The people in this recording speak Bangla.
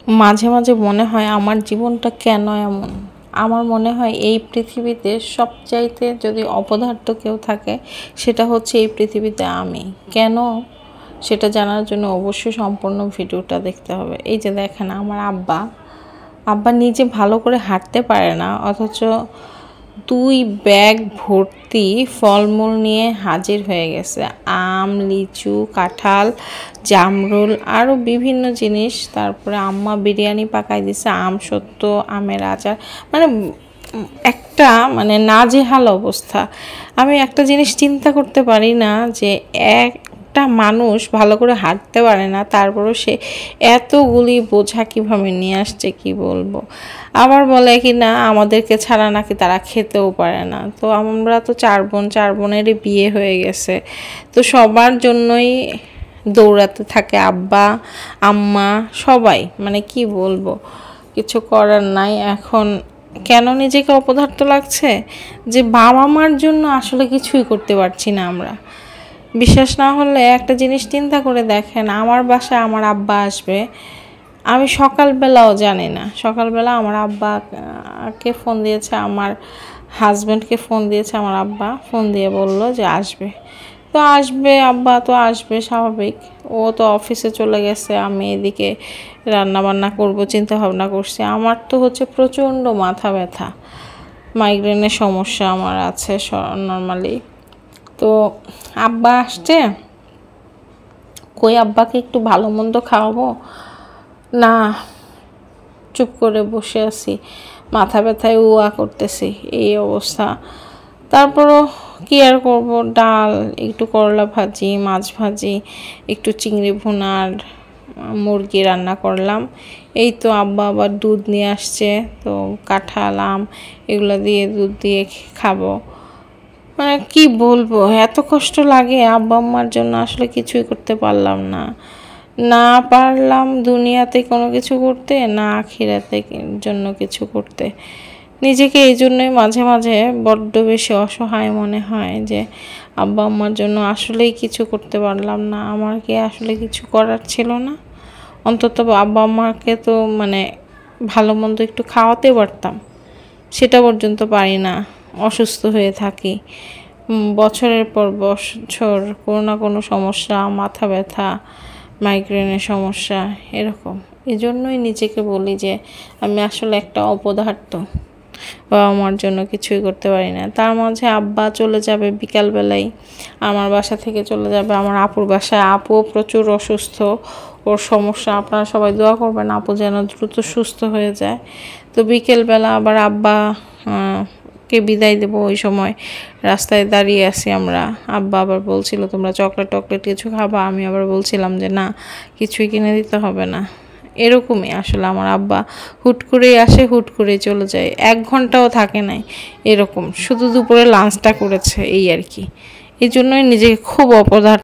মাঝে মাঝে মনে হয় আমার জীবনটা কেন এমন। আমার মনে হয় এই পৃথিবীতে সবচাইতে যদি অপদার্থ কেউ থাকে সেটা হচ্ছে এই পৃথিবীতে আমি। কেন সেটা জানার জন্য অবশ্যই সম্পূর্ণ ভিডিওটা দেখতে হবে। এই যে দেখেন আমার আব্বা নিজে ভালো করে হাঁটতে পারে না, অথচ 2 ব্যাগ ভর্তি ফলমূল নিয়ে হাজির হয়ে গেছে। আম, লিচু, কাঁঠাল, জামরুল আরও বিভিন্ন জিনিস। তারপরে আম্মা বিরিয়ানি পাকাই দিছে, আম সত্য, আমের আচার, মানে একটা নাজেহাল অবস্থা। আমি একটা জিনিস চিন্তা করতে পারি না যে একটা মানুষ ভালো করে হাঁটতে পারে না, তারপরও সে এতগুলি বোঝা কিভাবে নিয়ে আসছে কি বলবো। আবার বলে কি না আমাদেরকে ছাড়া নাকি তারা খেতেও পারে না। তো আমরা তো 4 বোন, 4 বোনেরই বিয়ে হয়ে গেছে, তো সবার জন্যই দৌড়াতে থাকে আব্বা আম্মা সবাই। কি বলবো, কিছু করার নাই। এখন কেন নিজেকে অপদার্থ লাগছে যে বাবা মার জন্য আসলে কিছুই করতে পারছি না আমরা। বিশ্বাস না হলে একটা জিনিস চিন্তা করে দেখেন, আমার বাসায় আমার আব্বা আসবে, আমি সকালবেলাও জানি না, সকালবেলা আমার আব্বাকে ফোন দিয়েছে, আমার হাজব্যান্ডকে ফোন দিয়েছে, আমার আব্বা ফোন দিয়ে বলল যে আসবে। তো আসবে, আব্বা তো আসবে স্বাভাবিক, ও তো অফিসে চলে গেছে, আমি এদিকে রান্না বান্না করব চিন্তা ভাবনা করছি। আমার তো হচ্ছে প্রচণ্ড মাথা ব্যথা, মাইগ্রেনের সমস্যা আমার আছে নর্মালি। তো আব্বা আসছে, কই আব্বাকে একটু ভালো মন্দ খাওয়াবো না, চুপ করে বসে আছি, মাথা ব্যথায় উয়া করতেছি, এই অবস্থা। তারপরও কি আর করব, ডাল, একটু করলা ভাজি, মাছ ভাজি, একটু চিংড়ি ভুনার, মুরগি রান্না করলাম। এই তো আব্বা আবার দুধ নিয়ে আসছে, তো কাঁঠাল আম এগুলো দিয়ে দুধ দিয়ে খাবো। কি বলবো, এত কষ্ট লাগে আব্বা আম্মার জন্য, আসলে কিছুই করতে পারলাম না। না পারলাম দুনিয়াতে কোনো কিছু করতে, না আখিরাতে জন্য কিছু করতে। নিজেকে এই জন্যই মাঝে মাঝে বড্ড বেশি অসহায় মনে হয় যে আব্বা আম্মার জন্য আসলেই কিছু করতে পারলাম না। আমার কি আসলে কিছু করার ছিল না? অন্তত আব্বা আম্মাকে তো ভালো মন্দ একটু খাওয়াতে পারতাম, সেটা পর্যন্ত পারি না। অসুস্থ হয়ে থাকি বছরের পর বছর, কোনো না কোনো সমস্যা, মাথা ব্যথা, মাইগ্রেনের সমস্যা, এরকম। এই জন্যই নিজেকে বলি যে আমি আসলে একটা অপদার্থ, বাবা মার জন্য কিছুই করতে পারি না। তার মাঝে আব্বা চলে যাবে বিকালবেলায়, আমার বাসা থেকে চলে যাবে আমার আপুর বাসায়। আপুও প্রচুর অসুস্থ, ওর সমস্যা। আপনারা সবাই দোয়া করবেন আপু যেন দ্রুত সুস্থ হয়ে যায়। তো বিকেলবেলা আবার আব্বা কে বিদায় দেবো, ওই সময় রাস্তায় দাঁড়িয়ে আছি আমরা। আব্বা আবার বলছিল তোমরা চকলেট কিছু খাবা, আমি আবার বলছিলাম যে না, কিছুই কিনে দিতে হবে না। এরকমই আসলে আমার আব্বা হুট করেই আসে, হুট করেই চলে যায়, 1 ঘন্টাও থাকে নাই এরকম। শুধু দুপুরে লাঞ্চটা করেছে, এই আর কি। এই জন্যই নিজেকে খুব অপদার্থ